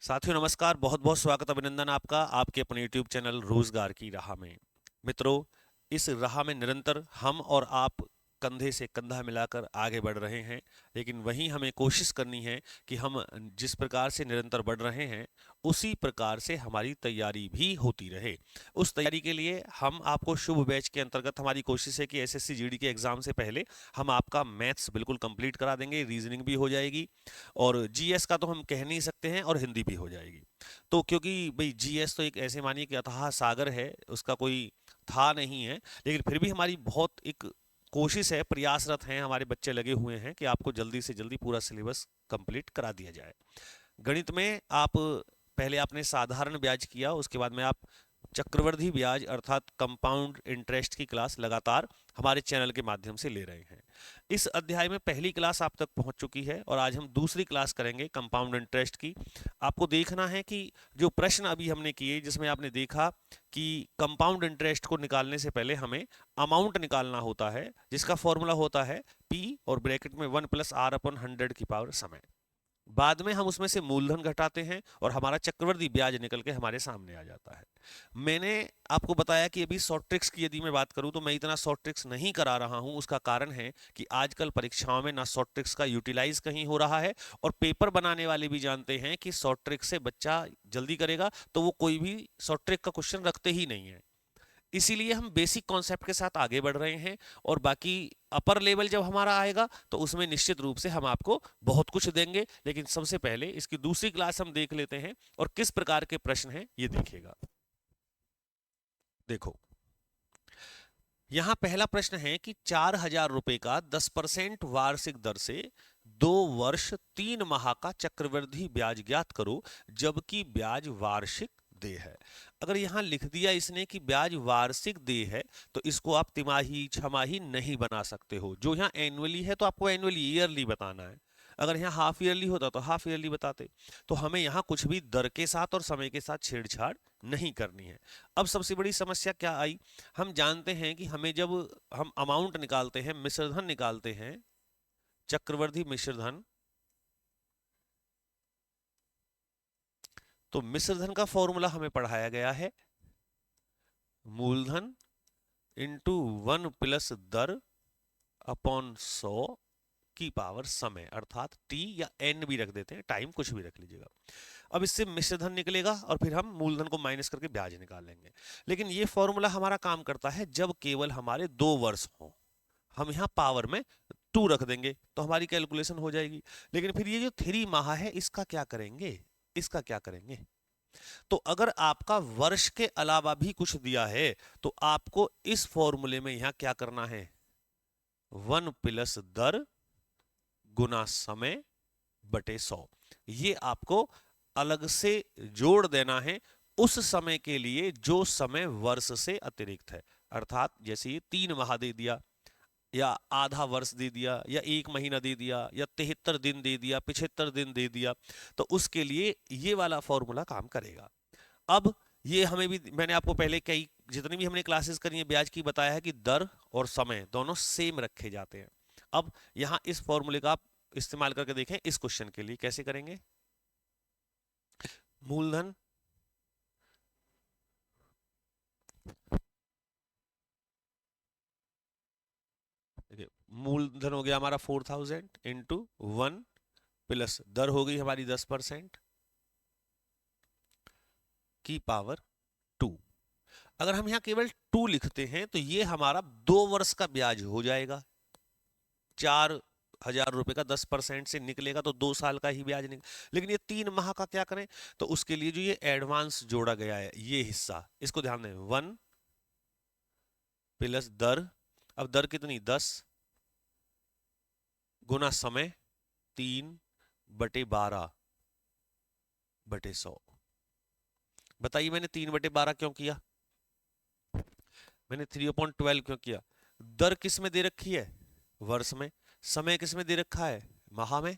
साथियों नमस्कार, बहुत बहुत स्वागत अभिनंदन आपका आपके अपने यूट्यूब चैनल रोजगार की राह में। मित्रों, इस राह में निरंतर हम और आप कंधे से कंधा मिलाकर आगे बढ़ रहे हैं। लेकिन वहीं हमें कोशिश करनी है कि हम जिस प्रकार से निरंतर बढ़ रहे हैं उसी प्रकार से हमारी तैयारी भी होती रहे। उस तैयारी के लिए हम आपको शुभ बैच के अंतर्गत हमारी कोशिश है कि एसएससी जीडी के एग्जाम से पहले हम आपका मैथ्स बिल्कुल कंप्लीट करा देंगे, रीजनिंग भी हो जाएगी और जीएस का तो हम कह नहीं सकते हैं और हिंदी भी हो जाएगी। तो क्योंकि भाई जीएस तो एक ऐसे मानिए कि अथाह सागर है, उसका कोई था नहीं है, लेकिन फिर भी हमारी बहुत एक कोशिश है, प्रयासरत हैं, हमारे बच्चे लगे हुए हैं कि आपको जल्दी से जल्दी पूरा सिलेबस कंप्लीट करा दिया जाए। गणित में आप पहले आपने साधारण ब्याज किया, उसके बाद में आप चक्रवृद्धि ब्याज अर्थात कंपाउंड इंटरेस्ट की क्लास लगातार हमारे चैनल के माध्यम से ले रहे हैं। इस अध्याय में पहली क्लास आप तक पहुंच चुकी है और आज हम दूसरी क्लास करेंगे कंपाउंड इंटरेस्ट की। आपको देखना है कि जो प्रश्न अभी हमने किए जिसमें आपने देखा कि कंपाउंड इंटरेस्ट को निकालने से पहले हमें अमाउंट निकालना होता है जिसका फॉर्मूला होता है P और ब्रैकेट में 1+r/100 की पावर समय। बाद में हम उसमें से मूलधन घटाते हैं और हमारा चक्रवृद्धि ब्याज निकल के हमारे सामने आ जाता है। मैंने आपको बताया कि अभी शॉर्ट ट्रिक्स की यदि मैं बात करूं तो मैं इतना शॉर्ट ट्रिक्स नहीं करा रहा हूं। उसका कारण है कि आजकल परीक्षाओं में ना शॉर्ट ट्रिक्स का यूटिलाइज कहीं हो रहा है और पेपर बनाने वाले भी जानते हैं कि शॉर्ट ट्रिक से बच्चा जल्दी करेगा तो वो कोई भी शॉर्ट ट्रिक का क्वेश्चन रखते ही नहीं है। इसीलिए हम बेसिक कॉन्सेप्ट के साथ आगे बढ़ रहे हैं और बाकी अपर लेवल जब हमारा आएगा तो उसमें निश्चित रूप से हम आपको बहुत कुछ देंगे। लेकिन सबसे पहले इसकी दूसरी क्लास हम देख लेते हैं और किस प्रकार के प्रश्न हैं ये देखिएगा। देखो, यहां पहला प्रश्न है कि 4,000 रुपए का 10% वार्षिक दर से 2 वर्ष 3 माह का चक्रवृद्धि ब्याज ज्ञात करो जबकि ब्याज वार्षिक देय है। अगर यहां लिख दिया इसने कि ब्याज वार्षिक देय है तो इसको आप तिमाही छमाही नहीं बना सकते हो। जो यहां एनुअली है तो आपको एनुअली ईयरली बताना है, अगर यहाँ हाफ ईयरली होता तो हाफ ईयरली बताते। तो हमें यहाँ कुछ भी दर के साथ और समय के साथ छेड़छाड़ नहीं करनी है। अब सबसे बड़ी समस्या क्या आई, हम जानते हैं कि हमें जब हम अमाउंट निकालते हैं, मिश्रधन निकालते हैं, चक्रवर्ती मिश्रधन, तो मिश्रधन का फॉर्मूला हमें पढ़ाया गया है मूलधन इंटू 1+दर अपॉन 100 की पावर समय, अर्थात टी या एन भी रख देते हैं, टाइम कुछ भी रख लीजिएगा। अब इससे मिश्रधन निकलेगा और फिर हम मूलधन को माइनस करके ब्याज निकाल लेंगे। लेकिन ये फॉर्मूला हमारा काम करता है जब केवल हमारे 2 वर्ष हों। हम यहाँ पावर में 2 रख देंगे तो हमारी कैलकुलेशन हो जाएगी। लेकिन फिर ये जो 3 माह है इसका क्या करेंगे, इसका क्या करेंगे? तो अगर आपका वर्ष के अलावा भी कुछ दिया है तो आपको इस फॉर्मूले में यहां क्या करना है, 1+दर गुना समय बटे 100, ये आपको अलग से जोड़ देना है उस समय के लिए जो समय वर्ष से अतिरिक्त है। अर्थात जैसे ये 3 माह दे दिया या आधा वर्ष दे दिया या 1 महीना दे दिया या 73 दिन दे दिया, 75 दिन दे दिया, तो उसके लिए ये वाला फॉर्मूला काम करेगा। अब ये हमें भी, मैंने आपको पहले कई जितनी भी हमने क्लासेस करी है ब्याज की बताया है कि दर और समय दोनों सेम रखे जाते हैं। अब यहां इस फॉर्मूले का आप इस्तेमाल करके देखें इस क्वेश्चन के लिए कैसे करेंगे। मूलधन देखिए, मूलधन हो गया हमारा 4,000 इंटू 1 प्लस दर हो गई हमारी 10% की पावर 2। अगर हम यहां केवल 2 लिखते हैं तो ये हमारा 2 वर्ष का ब्याज हो जाएगा। 4,000 रुपए का 10% से निकलेगा तो 2 साल का ही ब्याज निकल। लेकिन ये 3 माह का क्या करें, तो उसके लिए जो ये एडवांस जोड़ा गया है ये हिस्सा, इसको ध्यान दें, 1 प्लस दर, अब दर कितनी 10 गुना समय 3/12/100। बताइए मैंने 3/12 क्यों किया, मैंने 3/12 क्यों किया? दर किस में दे रखी है, वर्ष में। समय किस में दे रखा है, माह में।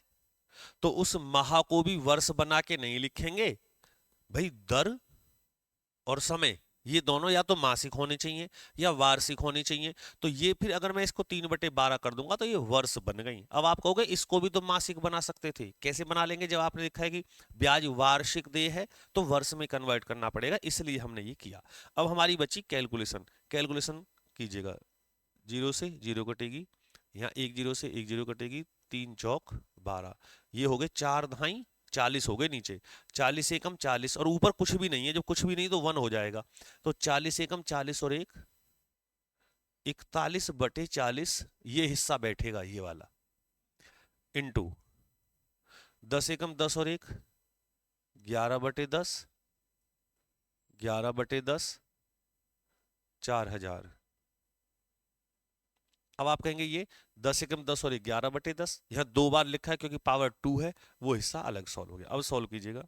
तो उस माह को भी वर्ष बना के नहीं लिखेंगे भाई, दर और समय ये दोनों या तो मासिक होने चाहिए या वार्षिक होने चाहिए। तो ये फिर अगर मैं इसको 3/12 कर दूंगा तो ये वर्ष बन गई। अब आप कहोगे इसको भी तो मासिक बना सकते थे, कैसे बना लेंगे जब आपने लिखा है कि ब्याज वार्षिक देय है तो वर्ष में कन्वर्ट करना पड़ेगा, इसलिए हमने ये किया। अब हमारी बची कैलकुलेशन। कैलकुलेशन कीजिएगा, जीरो से जीरो कटेगी, यहाँ एक जीरो से एक जीरो कटेगी, 3 चौक 12, ये हो गए 4 धाई 40 हो गए नीचे, 40 एकम 40 और ऊपर कुछ भी नहीं है, जब कुछ भी नहीं तो 1 हो जाएगा। तो 40 एकम 40 और एक 41/40, ये हिस्सा बैठेगा ये वाला, इंटू 10 एकम 10 और एक 11/10, 11/10, 4000। अब आप कहेंगे ये 10 एकम 10 और 11/10, यह 2 बार लिखा है क्योंकि पावर 2 है, वो हिस्सा अलग सॉल्व हो गया। अब सॉल्व कीजिएगा,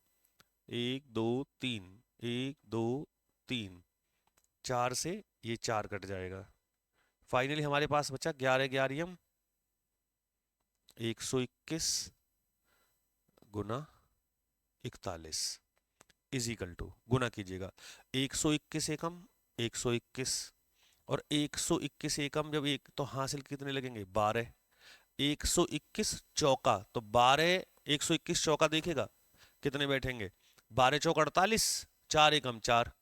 1 2 3, 1 2 3, 4 से ये 4 कट जाएगा, फाइनली हमारे पास बचा 11 11 121 गुना 41 इज इक्वल टू, गुना कीजिएगा 121 एकम 121 और 121 एकम जब एक तो हासिल कितने लगेंगे 12, 121 चौका तो 12, 121 चौका देखेगा कितने बैठेंगे, 12 चौक 48, 4 एकम 4,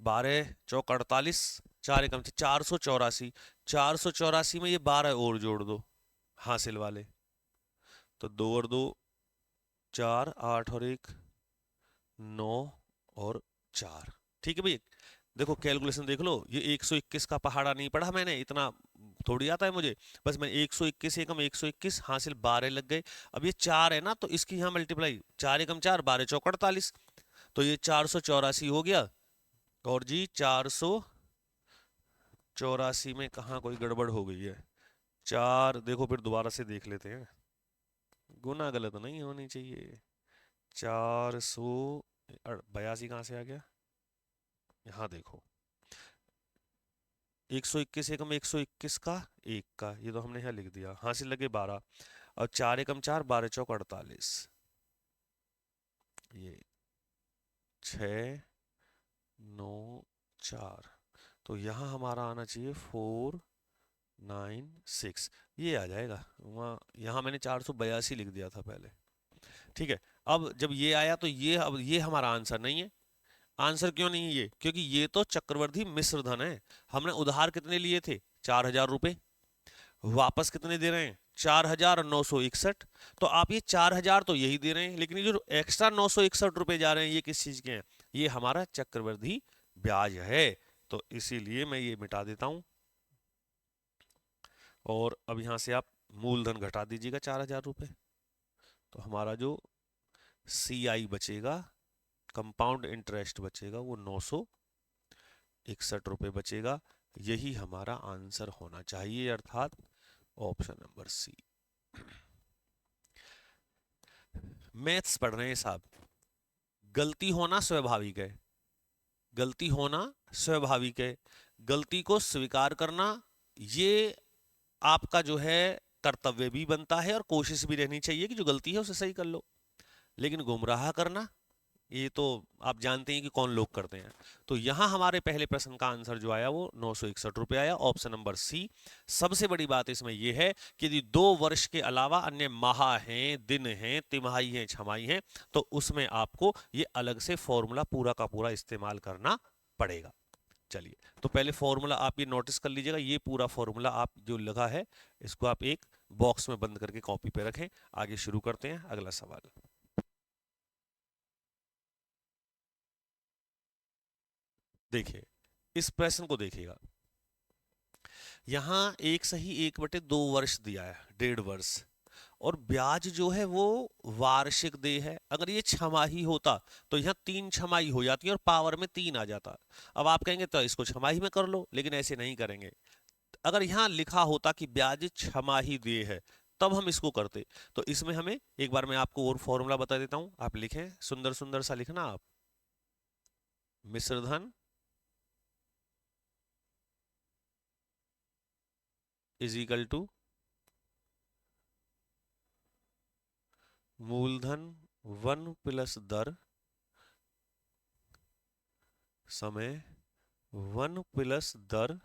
12 चौक 48, 4 एकम 484, 484 में ये 12 और जोड़ दो हासिल वाले, तो 2 और 2 4, 8 और 1 9 और 4। ठीक है भाई, देखो कैलकुलेशन देख लो, ये 121 का पहाड़ा नहीं पढ़ा मैंने, इतना थोड़ी आता है मुझे, बस मैं 121 एकम 121 हासिल 12 लग गए। अब ये 4 है ना तो इसकी यहाँ मल्टीप्लाई, 4 एकम 4, 12 चौक 48, तो ये 484 हो गया। और जी 484 में कहाँ कोई गड़बड़ हो गई है, 4 देखो फिर दोबारा से देख लेते हैं, गुना गलत नहीं होनी चाहिए। 482 कहाँ से आ गया, यहाँ देखो 121 एकम 121 का एक का, ये तो हमने यहाँ लिख दिया, हासिल लगे 12 और 4 एकम 4, 12 चौक 48, ये 6 9 4, तो यहाँ हमारा आना चाहिए 496, ये आ जाएगा। वहाँ यहाँ मैंने 482 लिख दिया था पहले। ठीक है, अब जब ये आया तो ये, अब ये हमारा आंसर नहीं है। आंसर क्यों नहीं है ये, क्योंकि ये तो चक्रवर्ती मिश्र धन है, हमने उधार कितने लिए थे 4000 रुपए, वापस कितने दे रहे हैं 4961, तो आप ये 4000 तो यही दे रहे हैं, लेकिन ये जो एक्स्ट्रा 961 रुपए जा रहे हैं ये किस चीज के हैं, ये हमारा चक्रवर्ती ब्याज है, तो इसीलिए मैं ये मिटा देता हूं। और अब यहां से आप मूलधन घटा दीजिएगा 4000 रुपए, तो हमारा जो CI बचेगा, कंपाउंड इंटरेस्ट बचेगा, वो 961 बचेगा। यही हमारा आंसर होना चाहिए, अर्थात ऑप्शन नंबर सी। मैथ्स पढ़ रहे हैं साहब, गलती होना स्वाभाविक है, गलती होना स्वाभाविक है, गलती को स्वीकार करना ये आपका जो है कर्तव्य भी बनता है और कोशिश भी रहनी चाहिए कि जो गलती है उसे सही कर लो, लेकिन गुमराह करना ये तो आप जानते हैं कि कौन लोग करते हैं। तो यहां हमारे पहले प्रश्न का आंसर जो आया वो 961 आया, ऑप्शन नंबर सी। सबसे बड़ी बात इसमें यह है कि यदि 2 वर्ष के अलावा अन्य माह हैं, दिन हैं, तिमाही हैं, छमाही हैं, तो उसमें आपको ये अलग से फॉर्मूला पूरा का पूरा इस्तेमाल करना पड़ेगा। चलिए, तो पहले फॉर्मूला आप ये नोटिस कर लीजिएगा, ये पूरा फॉर्मूला आप जो लगा है इसको आप एक बॉक्स में बंद करके कॉपी पे रखें। आगे शुरू करते हैं अगला सवाल। देखिए, इस प्रश्न को देखिएगा, यहां 1/1/2 वर्ष दिया है, 1.5 वर्ष, और ब्याज जो है वो वार्षिक देय है। अगर ये छमाही होता तो यहाँ 3 छमाही हो जाती है और पावर में 3 आ जाता। अब आप कहेंगे तो इसको छमाही में कर लो, लेकिन ऐसे नहीं करेंगे। अगर यहाँ लिखा होता कि ब्याज छमाही देय है तब हम इसको करते। तो इसमें हमें एक बार मैं आपको और फॉर्मूला बता देता हूं, आप लिखें, सुंदर सुंदर सा लिखना आप, मिश्रधन इज इक्वल टू मूलधन 1 प्लस दर समय 1 प्लस दर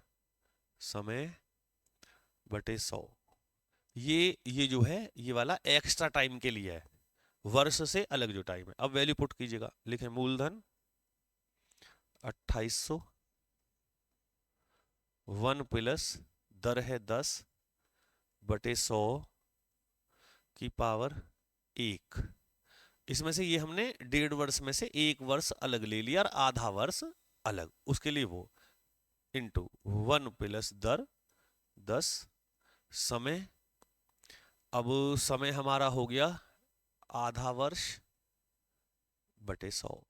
समय बटे 100। ये जो है ये वाला एक्स्ट्रा टाइम के लिए है, वर्ष से अलग जो टाइम है। अब वैल्यू पुट कीजिएगा, लिखें मूलधन 2800, 1 प्लस दर है 10 बटे 100 की पावर 1। इसमें से ये हमने 1.5 वर्ष में से 1 वर्ष अलग ले लिया और आधा वर्ष अलग, उसके लिए वो इंटू 1 प्लस दर 10 समय। अब समय हमारा हो गया आधा वर्ष बटे 100।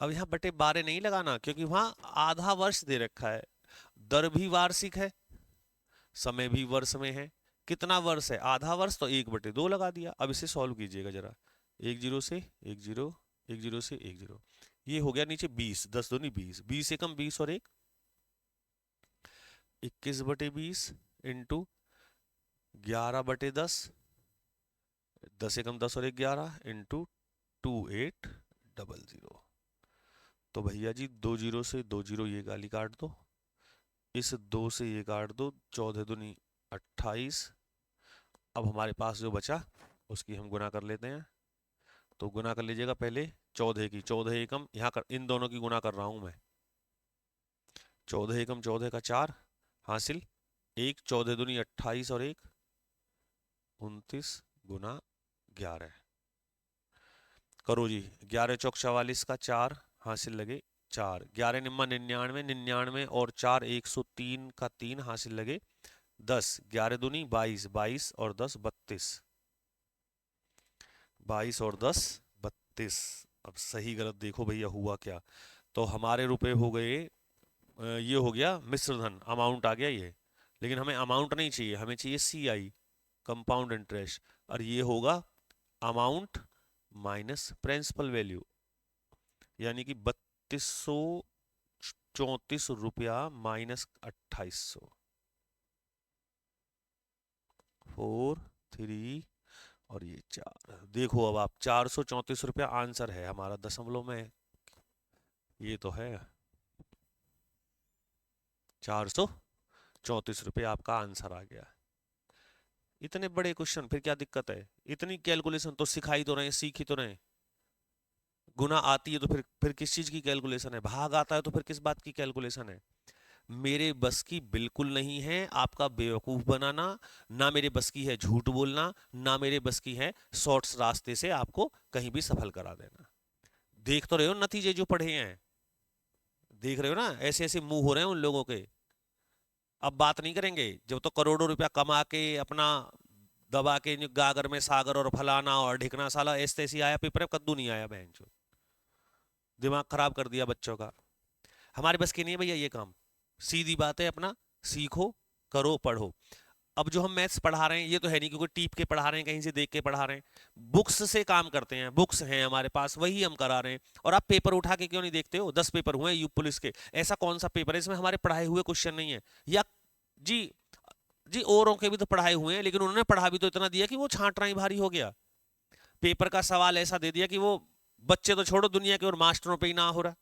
अब यहां बटे 12 नहीं लगाना क्योंकि वहां आधा वर्ष दे रखा है, दर भी वार्षिक है, समय भी वर्ष में है। कितना वर्ष है? आधा वर्ष, तो 1/2 लगा दिया। अब इसे सॉल्व कीजिएगा जरा, 1 0 से 1 0, 1 0 से 1 0, ये हो गया नीचे 20, 10 दूनी 20, 20 एकम 20 और 1 21/20 इंटू 11/10, 10 एकम 10 और 1 11 इंटू 2800। तो भैया जी 2 0 से 2 0 ये गाली काट दो, इस 2 से ये काट दो, 14 दूनी 28। अब हमारे पास जो बचा उसकी हम गुना कर लेते हैं। तो गुना कर लीजिएगा पहले 14 की, 14 एकम यहाँ कर, इन दोनों की गुना कर रहा हूं मैं। 14 एकम 14 का 4 हासिल, 1 14 दूनी 28 और 1 29 गुना 11। करो जी, 11 चौक 44 का 4 हासिल लगे 4, 11 निम्मा 99, 99 और 4 103 का 3 हासिल लगे 10, 11 दूनी 22, 22 और 10 32, 22 और 10 32। अब सही गलत देखो भैया हुआ क्या। तो हमारे रुपए हो गए, ये हो गया मिश्र धन, अमाउंट आ गया ये। लेकिन हमें अमाउंट नहीं चाहिए, हमें चाहिए CI, कंपाउंड इंटरेस्ट, और ये होगा अमाउंट माइनस प्रिंसिपल वैल्यू, यानी कि 3234 रुपया माइनस 2800, 4 3 और ये 4। देखो अब आप 434 रुपया आंसर है हमारा, दशमलव में ये तो है 434 रुपये आपका आंसर आ गया। इतने बड़े क्वेश्चन, फिर क्या दिक्कत है? इतनी कैलकुलेशन तो सिखाई तो रहे, सीख ही तो रहे। गुना आती है तो फिर किस चीज की कैलकुलेशन है? भाग आता है तो फिर किस बात की कैलकुलेशन है? मेरे बस की बिल्कुल नहीं है आपका बेवकूफ बनाना, ना मेरे बस की है झूठ बोलना, ना मेरे बस की है शॉर्ट्स रास्ते से आपको कहीं भी सफल करा देना। देख तो रहे हो नतीजे जो पढ़े हैं, देख रहे हो ना, ऐसे ऐसे मुंह हो रहे हैं उन लोगों के। अब बात नहीं करेंगे जब तो करोड़ों रुपया कमा के अपना दबा के गागर में सागर और फलाना और ढिकना, साला ऐसे ऐसे आया पेपर में, कद्दू नहीं आया बहन चो। दिमाग खराब कर दिया बच्चों का। हमारे बस की नहीं है भैया ये काम। सीधी बात है, अपना सीखो, करो, पढ़ो। अब जो हम मैथ्स पढ़ा रहे हैं ये तो है नहीं क्योंकि टीप के पढ़ा रहे हैं, कहीं से देख के पढ़ा रहे हैं, बुक्स से काम करते हैं, बुक्स हैं हमारे पास, वही हम करा रहे हैं। और आप पेपर उठा के क्यों नहीं देखते हो? 10 पेपर हुए यूपी पुलिस के, ऐसा कौन सा पेपर है इसमें हमारे पढ़ाए हुए क्वेश्चन नहीं है? या जी, जी औरों के भी तो पढ़ाए हुए हैं, लेकिन उन्होंने पढ़ा भी तो इतना दिया कि वो छांटना ही भारी हो गया। पेपर का सवाल ऐसा दे दिया कि वो बच्चे तो छोड़ो दुनिया के और मास्टरों पे ही ना हो रहा।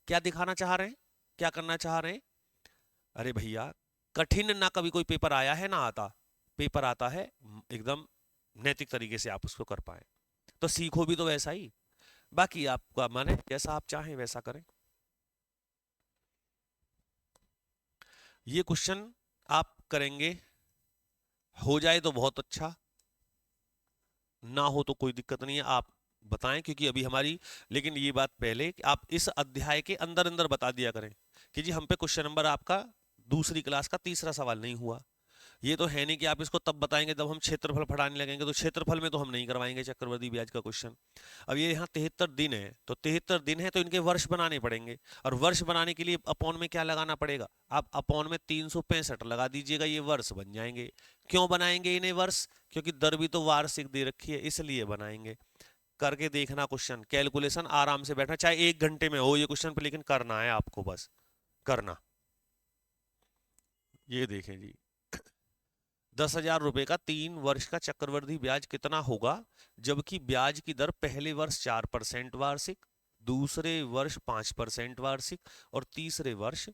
क्या दिखाना चाह रहे हैं, क्या करना चाह रहे हैं? अरे भैया, कठिन ना कभी कोई पेपर आया है ना आता, पेपर आता है एकदम नैतिक तरीके से आप उसको कर पाए, तो सीखो भी तो वैसा ही। बाकी आपका मन है, जैसा आप चाहें वैसा करें। ये क्वेश्चन आप करेंगे, हो जाए तो बहुत अच्छा, ना हो तो कोई दिक्कत नहीं है, आप बताएं क्योंकि अभी हमारी, लेकिन ये बात पहले कि आप इस अध्याय के अंदर अंदर बता दिया करें कि जी हम पे क्वेश्चन नंबर आपका दूसरी क्लास का तीसरा सवाल नहीं हुआ। ये तो है नहीं कि आप इसको तब बताएंगे जब हम क्षेत्रफल पढ़ाने लगेंगे, तो क्षेत्रफल में तो हम नहीं करवाएंगे चक्रवृद्धि ब्याज का क्वेश्चन। अब ये यहाँ 73 दिन है, तो 73 दिन है तो इनके वर्ष बनाने पड़ेंगे, और वर्ष बनाने के लिए अपॉन में क्या लगाना पड़ेगा? आप अपॉन में 365 लगा दीजिएगा, ये वर्ष बन जाएंगे। क्यों बनाएंगे इन्हें वर्ष? क्योंकि दर भी तो वार्षिक दे रखी है, इसलिए बनाएंगे। करके देखना क्वेश्चन, कैलकुलेशन आराम से बैठना, चाहे 1 घंटे में हो ये क्वेश्चन, लेकिन करना है आपको, बस करना। ये देखें जी, 10,000 रुपए का 3 वर्ष का चक्रवृद्धि ब्याज कितना होगा, जबकि ब्याज की दर पहले वर्ष 4% वार्षिक, दूसरे वर्ष 5% वार्षिक और तीसरे वर्ष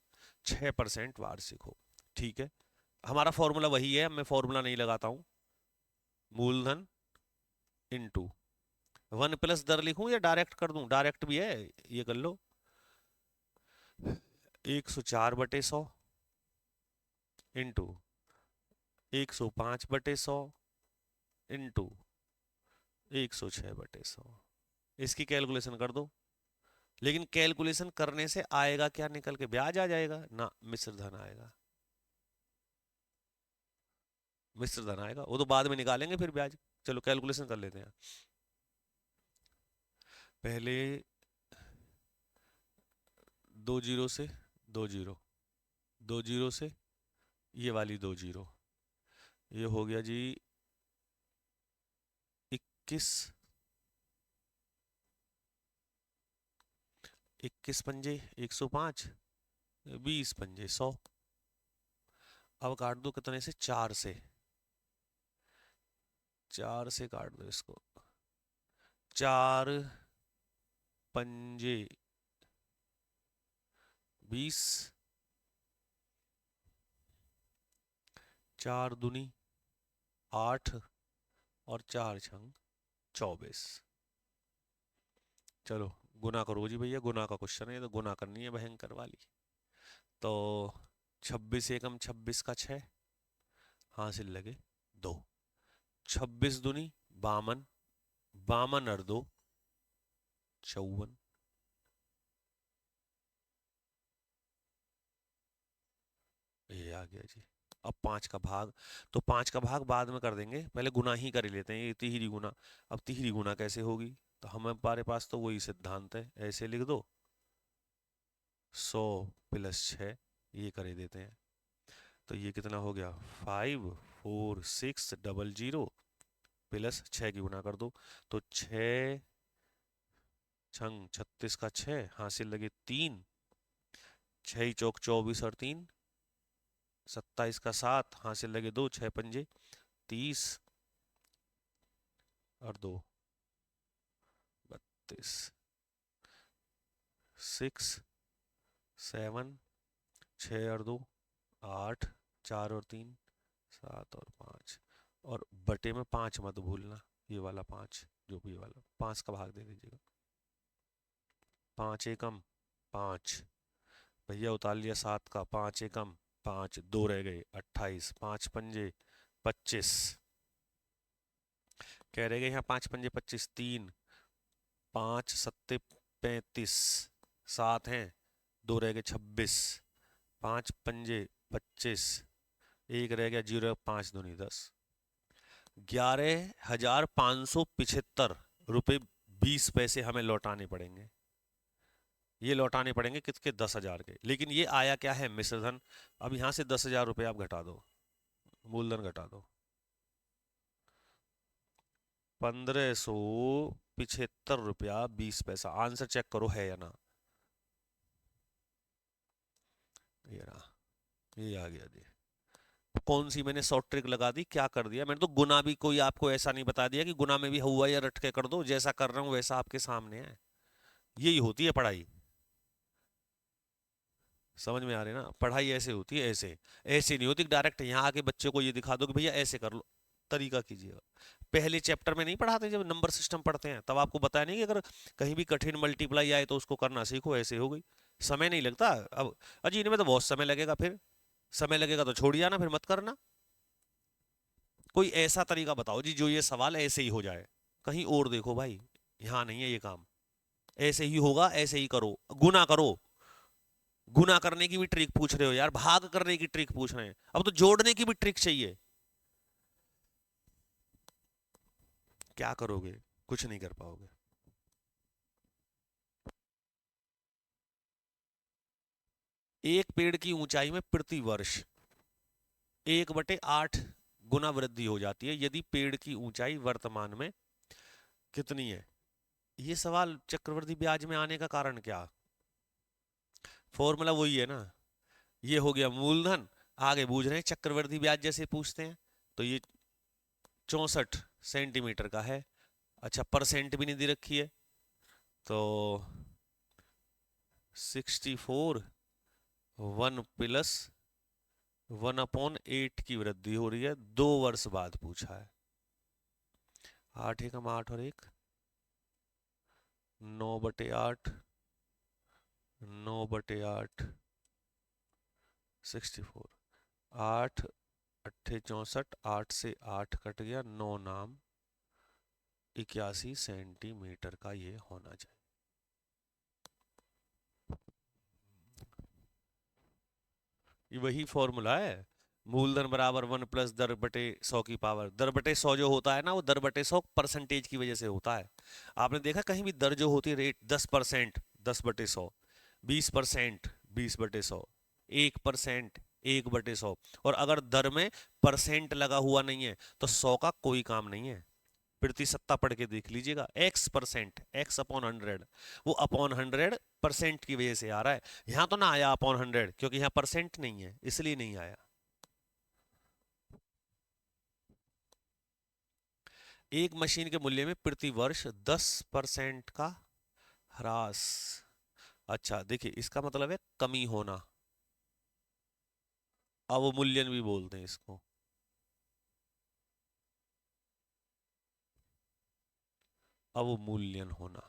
6% वार्षिक हो। ठीक है, हमारा फॉर्मूला वही है, मैं फॉर्मूला नहीं लगाता हूं। मूलधन इनटू 1 प्लस दर लिखूं या डायरेक्ट कर दूं? डायरेक्ट भी है, ये कर लो। 104/100 इंटू 105/100 इंटू 106/100। इसकी कैलकुलेशन कर दो। लेकिन कैलकुलेशन करने से आएगा क्या निकल के? ब्याज आ जाएगा ना, मिश्र धन आएगा। मिश्र धन आएगा, वो तो बाद में निकालेंगे फिर ब्याज। चलो कैलकुलेशन कर लेते हैं पहले। 2 जीरो से 2 जीरो, 2 जीरो से ये वाली 2 जीरो, ये हो गया जी 21, 21 पंजे 105, 20 पंजे 100। अब काट दो कितने से? 4 से, 4 से काट दो इसको। 4 पंजे 20, 4 दूनी 8 और 4 छंग 24। चलो गुना करो जी भैया, गुना का क्वेश्चन है तो गुना करनी है भयंकर वाली। तो 26 एकम 26 का 6, हासिल लगे 2। 26 दूनी 52, 52 और 2 54। ये आ गया जी। अब 5 का भाग, तो 5 का भाग बाद में कर देंगे, पहले गुना ही कर लेते हैं। ये तिहरी गुना, अब तिहरी गुना कैसे होगी? तो हमारे पास तो वही सिद्धांत है, ऐसे लिख दो 100 प्लस 6, ये कर देते हैं। तो ये कितना हो गया? 54600 प्लस 6 की गुना कर दो, तो 6 छंग 36 का 6, हासिल लगे 3, 6 चौक 24 और 3 27 का 7, हासिल लगे 2, 6 पंजे 30 और 2 32, 6 7, 6 और 2 8, 4 और 3 7 और 5, और बटे में 5 मत भूलना, ये वाला 5, जो भी वाला 5 का भाग दे दीजिएगा। 5 एकम 5, भैया उतार लिया 7 का, 5 एकम 5, 2 रह गए 28, 5 पंजे 25, कह रहे गए यहाँ 5 पंजे 25, 3 5 सत्ते 35, 7 हैं, 2 रह गए 26, 5 पंजे 25, 1 रह गया 0, 5 दूनी 10, 11,575 रुपये 20 पैसे हमें लौटाने पड़ेंगे। ये लौटाने पड़ेंगे किसके? 10,000 के। लेकिन ये आया क्या है? मिश्रधन। अब यहां से 10,000 रुपये आप घटा दो, मूलधन घटा दो, 1,575 रुपया 20 पैसा। आंसर चेक करो है या ना। ये रहा, ये आ गया जी। कौन सी मैंने शॉर्ट ट्रिक लगा दी, क्या कर दिया मैंने? तो गुना भी कोई आपको ऐसा नहीं बता दिया कि गुना में भी हुआ या रट के कर दो, जैसा कर रहा हूं वैसा आपके सामने है। यही होती है पढ़ाई। समझ में आ रही है ना? पढ़ाई ऐसे होती है, ऐसे ऐसे नहीं होती डायरेक्ट यहाँ आके बच्चे को ये दिखा दो कि भैया ऐसे कर लो। तरीका कीजिएगा। पहले चैप्टर में नहीं पढ़ाते, जब नंबर सिस्टम पढ़ते हैं तब आपको बताया नहीं कि अगर कहीं भी कठिन मल्टीप्लाई आए तो उसको करना सीखो, ऐसे हो गई। समय नहीं लगता अब। अजी इनमें तो बहुत समय लगेगा, फिर समय लगेगा तो छोड़ जाना, फिर मत करना। कोई ऐसा तरीका बताओ जी जो ये सवाल ऐसे ही हो जाए। कहीं और देखो भाई, यहाँ नहीं है ये काम। ऐसे ही होगा, ऐसे ही करो, गुना करो। गुना करने की भी ट्रिक पूछ रहे हो यार, भाग करने की ट्रिक पूछ रहे हैं, अब तो जोड़ने की भी ट्रिक चाहिए। क्या करोगे? कुछ नहीं कर पाओगे। एक पेड़ की ऊंचाई में प्रति वर्ष 1/8 गुना वृद्धि हो जाती है यदि पेड़ की ऊंचाई वर्तमान में कितनी है? ये सवाल चक्रवृद्धि ब्याज में आने का कारण क्या? फॉर्मूला वही है ना। ये हो गया मूलधन, आगे बूझ रहे हैं चक्रवृद्धि ब्याज जैसे पूछते हैं। तो ये 64 सेंटीमीटर का है। अच्छा परसेंट भी नहीं दे रखी है, तो 64 1 प्लस 1/8 की वृद्धि हो रही है, 2 वर्ष बाद पूछा है। 8 एकम 8 और 1 9/8, 9/8 64, 8 अट्ठे 64, 8 से 8 कट गया, 9 नाम 81 सेंटीमीटर का ये होना चाहिए। ये वही फॉर्मूला है, मूलधन बराबर 1 प्लस 10/100 की पावर। 10/100 जो होता है ना, वो 10/100 परसेंटेज की वजह से होता है। आपने देखा कहीं भी दर जो होती है रेट 10%, 10/100, 20%, 20/100, 1%, 1/100, और अगर दर में परसेंट लगा हुआ नहीं है तो 100 का कोई काम नहीं है। प्रतिशतता पढ़ के देख लीजिएगा, x%, x/100, वो अपॉन 100% की वजह से आ रहा है। यहां तो ना आया अपॉन 100 क्योंकि यहां परसेंट नहीं है, इसलिए नहीं आया। एक मशीन के मूल्य में प्रति वर्ष 10% का ह्रास। अच्छा देखिए, इसका मतलब है कमी होना, अवमूल्यन भी बोलते हैं इसको। अवमूल्यन होना।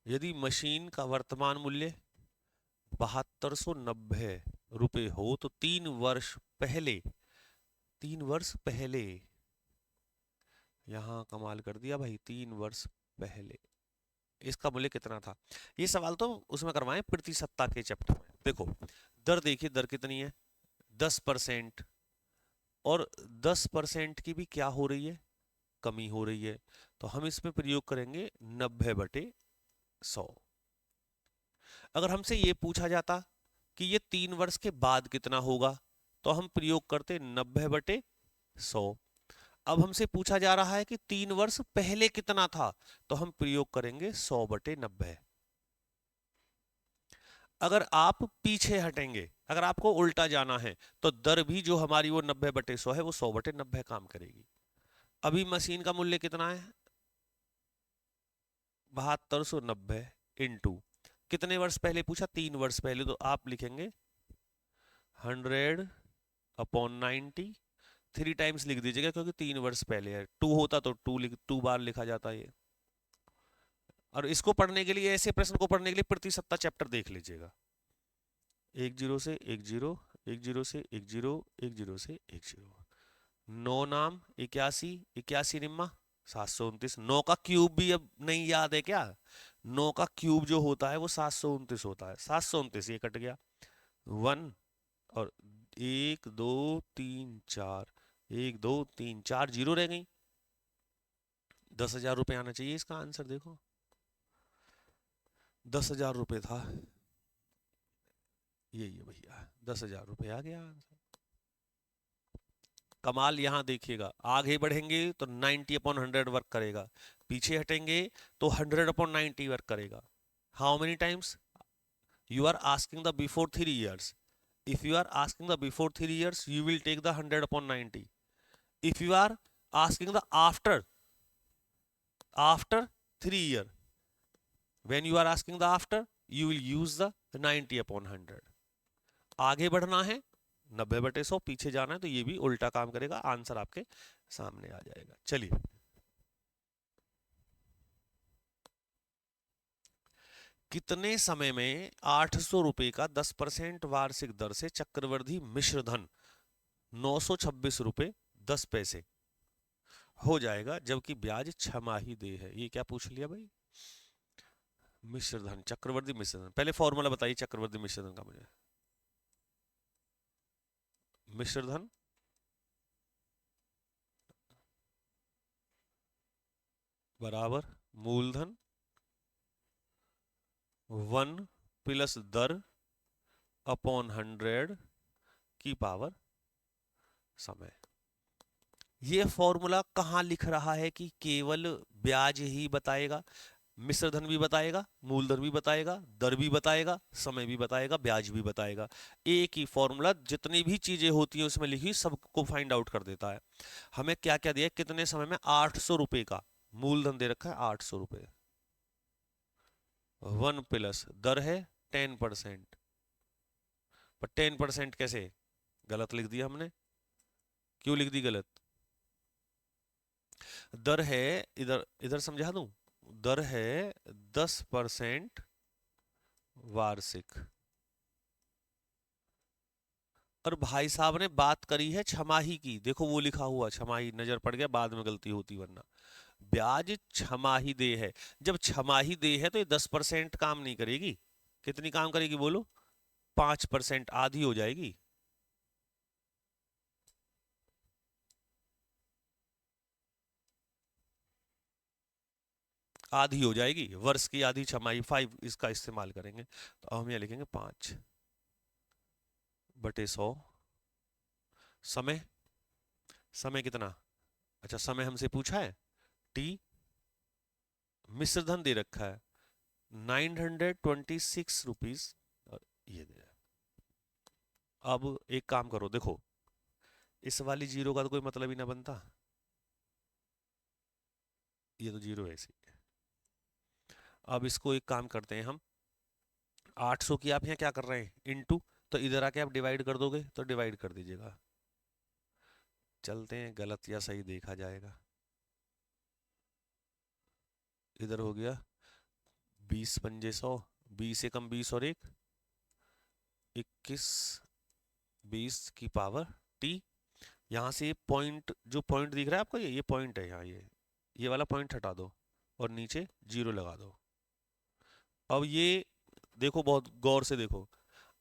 यदि मशीन का वर्तमान मूल्य 7290 रुपए हो तो 3 वर्ष पहले, 3 वर्ष पहले, यहां कमाल कर दिया भाई, 3 वर्ष पहले इसका मूल्य कितना था। ये सवाल तो उसमें करवाएं प्रतिशतता के चैप्टर में। देखो दर देखिए, दर कितनी है 10%, और 10% की भी क्या हो रही है, कमी हो रही है। तो हम इसमें प्रयोग करेंगे 90/100। अगर हमसे ये पूछा जाता कि ये 3 वर्ष के बाद कितना होगा तो हम प्रयोग करते 90/100। अब हमसे पूछा जा रहा है कि 3 वर्ष पहले कितना था तो हम प्रयोग करेंगे 100/90। अगर आप पीछे हटेंगे, अगर आपको उल्टा जाना है तो दर भी जो हमारी वो 90/100 है वो 100/90 काम करेगी। अभी मशीन का मूल्य कितना है 7290 इंटू कितने वर्ष पहले पूछा, 3 वर्ष पहले, तो आप लिखेंगे 100/90, 3 टाइम्स लिख दीजिएगा क्योंकि 3 वर्ष पहले है। 2 होता तो 2 बार लिखा जाता ये। और इसको पढ़ने के लिए, ऐसे प्रश्न को पढ़ने के लिए प्रतिशतता चैप्टर देख लीजिएगा। 10 से 10, 10 से 10, 10 से 10, 9 नाम 81, 81 निम्मा 729। 9 का क्यूब भी अब नहीं याद है क्या, 9 का क्यूब जो होता है वो 729 होता है। 729 ये कट गया 1, और 1 2 3 4, 1 2 3 4 जीरो रह गई। 10,000 रुपये आना चाहिए इसका आंसर। देखो 10,000 रुपये था, यही है भैया, 10,000 रुपये आ गया आंसर। कमाल यहां देखिएगा, आगे बढ़ेंगे तो 90/100 वर्क करेगा, पीछे हटेंगे तो 100/90 वर्क करेगा। How many times you are asking the before 3 years? If you are asking the before 3 years, you will take the 100/90. If you are asking the after 3 year, when you are asking the after, you will use the 90/100. आगे बढ़ना है 90/100, पीछे जाना है तो ये भी उल्टा काम करेगा। आंसर आपके सामने आ जाएगा। चलिए कितने समय में 800 रुपए का 10% वार्षिक दर से चक्रवृद्धि मिश्र धन 926 रुपए 10 पैसे हो जाएगा जबकि ब्याज छमाही दे है। ये क्या पूछ लिया भाई, मिश्र धन, चक्रवर्ती मिश्र धन। पहले फॉर्मूला बताइए चक्रवर्ती मिश्र धन का मुझे। मिश्र धन बराबर मूलधन 1 प्लस दर अपॉन 100 की पावर समय। ये फॉर्मूला कहां लिख रहा है कि केवल ब्याज ही बताएगा, मिश्र धन भी बताएगा, मूलधन भी बताएगा, दर भी बताएगा, समय भी बताएगा, ब्याज भी बताएगा। एक ही फॉर्मूला जितनी भी चीजें होती हैं उसमें लिखी सबको फाइंड आउट कर देता है। हमें क्या क्या दिया, कितने समय में 800 रुपए का मूलधन दे रखा है 800 रुपए, वन प्लस दर है 10%, पर 10% कैसे गलत लिख दिया हमने, क्यों लिख दी गलत? दर है, इधर इधर समझा दूं, दर है 10% वार्षिक। और भाई साहब ने बात करी है छमाही की, देखो वो लिखा हुआ छमाही नजर पड़ गया, बाद में गलती होती वरना। ब्याज छमाही दे है, जब छमाही दे है तो ये 10% काम नहीं करेगी, कितनी काम करेगी बोलो? 5%, आधी हो जाएगी। आधी हो जाएगी, वर्ष की आधी छमाही 5 इसका इस्तेमाल करेंगे, तो हम यहाँ लिखेंगे 5/100। समय, समय कितना? अच्छा समय हमसे पूछा है, टी, मिश्र धन दे रखा है 926 रुपीज, ये दे रहा है। अब एक काम करो, देखो इस वाली जीरो का तो कोई मतलब ही ना बनता, ये तो जीरो है ऐसी। अब इसको एक काम करते हैं हम, 800 की आप यहाँ क्या कर रहे हैं इनटू, तो इधर आके आप डिवाइड कर दोगे, तो डिवाइड कर दीजिएगा। चलते हैं गलत या सही देखा जाएगा। इधर हो गया 20×100, 20 × 20 और 1 21, 20 की पावर t। यहाँ से ये पॉइंट, जो पॉइंट दिख रहा है आपको, ये पॉइंट है यहाँ, ये वाला पॉइंट हटा दो और नीचे जीरो लगा दो। अब ये देखो, बहुत गौर से देखो,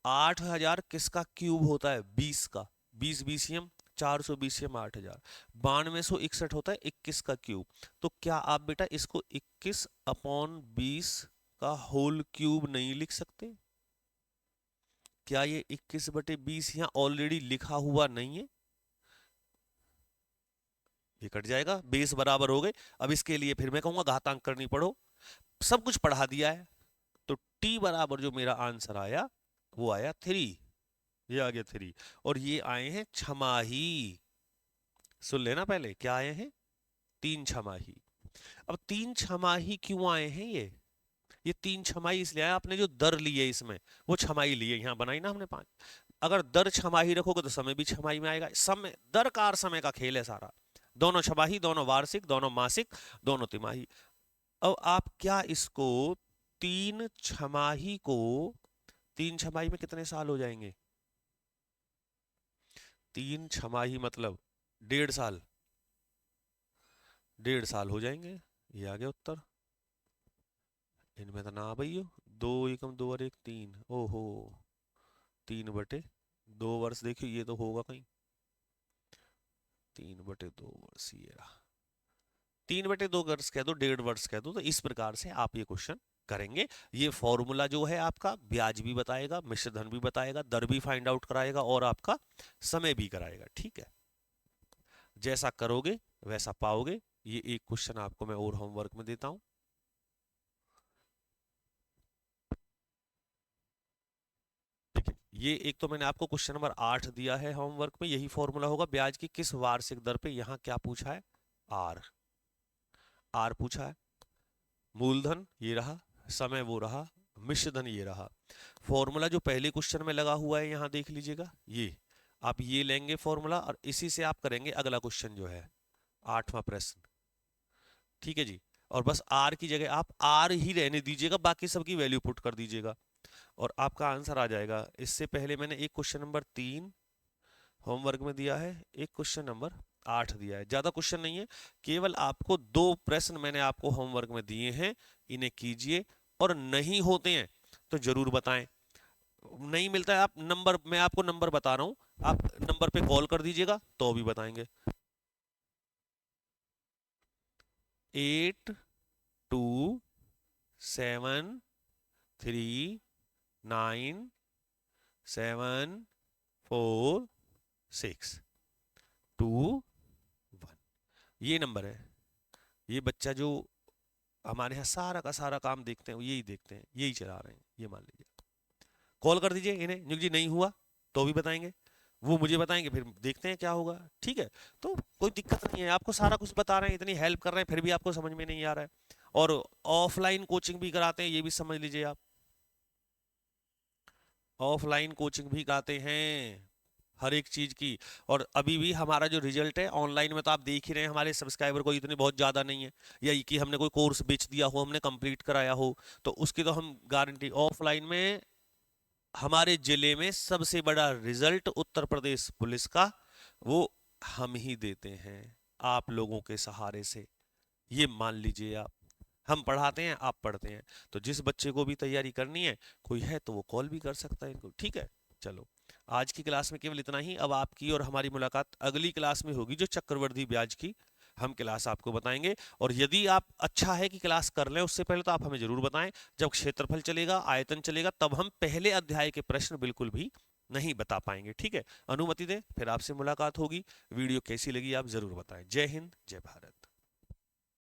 8000 किसका क्यूब होता है? 20 का, 20 बीसीएम, 400 बीसीएम 8000, 9261 होता है 21 का क्यूब। तो क्या आप बेटा इसको 21/20 का होल क्यूब नहीं लिख सकते? क्या ये 21/20 यहाँ ऑलरेडी लिखा हुआ नहीं है? ये कट जाएगा, बेस बराबर हो गए। अब इसके लिए फिर मैं कहूंगा घातांक करनी पड़ो, सब कुछ पढ़ा दिया है। तो t बराबर जो मेरा आंसर आया वो आया 3, ये आ गया 3। और ये आए हैं छमाही, सुन लेना पहले क्या आए हैं, 3 छमाही। अब 3 छमाही क्यों आए हैं ये 3 छमाही इसलिए आया, आपने जो दर ली है इसमें वो छमाही ली है, यहाँ बनाई ना हमने 5। अगर दर छमाही रखोगे तो समय भी छमाही में आएगा, समय दर का और समय का खेल है सारा, दोनों छमाही, दोनों वार्षिक, दोनों मासिक, दोनों तिमाही। अब आप क्या इसको, 3 छमाही में कितने साल हो जाएंगे? 3 छमाही मतलब 1.5 साल, 1.5 साल हो जाएंगे। ये आ गया उत्तर। इनमें तो ना भैया, 2 × 2 = 1 3, ओहो 3/2 वर्ष, देखियो ये तो होगा कहीं 3/2 वर्ष, ये रहा 3/2 वर्ष कह दो, 1.5 वर्ष कह दो, तो इस प्रकार से आप ये क्वेश्चन करेंगे। ये फॉर्मूला जो है आपका ब्याज भी बताएगा, मिश्र धन भी बताएगा, दर भी फाइंड आउट कराएगा और आपका समय भी कराएगा, ठीक है? जैसा करोगे वैसा पाओगे। ये एक क्वेश्चन आपको मैं और होमवर्क में देता हूं। ये एक तो मैंने आपको क्वेश्चन नंबर 8 दिया है होमवर्क में, यही फॉर्मूला होगा ब्याज की किस वार्षिक दर पे। यहां क्या पूछा है? आर, आर पूछा है, मूलधन ये रहा, समय वो रहा, मिश्र धन ये रहा। फॉर्मूला जो पहले क्वेश्चन में लगा हुआ है यहां देख लीजिएगा, ये आप ये लेंगे फॉर्मूला और इसी से आप करेंगे अगला क्वेश्चन जो है 8वां प्रश्न, ठीक है जी। और बस आर की जगह आप आर ही रहने दीजिएगा, बाकी सबकी वैल्यू पुट कर दीजिएगा और आपका आंसर आ जाएगा। इससे पहले मैंने एक क्वेश्चन नंबर 3 होमवर्क में दिया है, एक क्वेश्चन नंबर 8 दिया है, ज्यादा क्वेश्चन नहीं है, केवल आपको 2 प्रश्न मैंने आपको होमवर्क में दिए हैं, इन्हें कीजिए। और नहीं होते हैं तो जरूर बताएं, नहीं मिलता है आप नंबर, मैं आपको नंबर बता रहा हूं, आप नंबर पे कॉल कर दीजिएगा तो भी बताएंगे। 8273974621, ये नंबर है। ये बच्चा जो हमारे यहाँ सारा का सारा काम देखते हैं, यही देखते हैं, यही चला रहे हैं, ये मान लीजिए। कॉल कर दीजिए इन्हें, निक जी नहीं हुआ तो भी बताएंगे, वो मुझे बताएंगे, फिर देखते हैं क्या होगा, ठीक है? तो कोई दिक्कत नहीं है, आपको सारा कुछ बता रहे हैं, इतनी हेल्प कर रहे हैं, फिर भी आपको समझ में नहीं आ रहा है। और ऑफलाइन कोचिंग भी कराते हैं, ये भी समझ लीजिए आप, ऑफलाइन कोचिंग भी कराते हैं हर एक चीज की। और अभी भी हमारा जो रिजल्ट है ऑनलाइन में तो आप देख ही रहे हैं, हमारे सब्सक्राइबर को इतने बहुत ज्यादा नहीं है, या ये कि हमने कोई कोर्स बेच दिया हो, हमने कंप्लीट कराया हो, तो उसकी तो हम गारंटी। ऑफलाइन में हमारे जिले में सबसे बड़ा रिजल्ट उत्तर प्रदेश पुलिस का, वो हम ही देते हैं आप लोगों के सहारे से, ये मान लीजिए आप। हम पढ़ाते हैं, आप पढ़ते हैं। तो जिस बच्चे को भी तैयारी करनी है, कोई है तो वो कॉल भी कर सकता है इनको, ठीक है। चलो, आज की क्लास में केवल इतना ही। अब आपकी और हमारी मुलाकात अगली क्लास में होगी, जो चक्रवृद्धि ब्याज की हम क्लास आपको बताएंगे। और यदि आप अच्छा है कि क्लास कर लें, उससे पहले तो आप हमें जरूर बताएं। जब क्षेत्रफल चलेगा, आयतन चलेगा, तब हम पहले अध्याय के प्रश्न बिल्कुल भी नहीं बता पाएंगे, ठीक है। अनुमति दें, फिर आपसे मुलाकात होगी। वीडियो कैसी लगी आप जरूर बताएं। जय हिंद, जय भारत।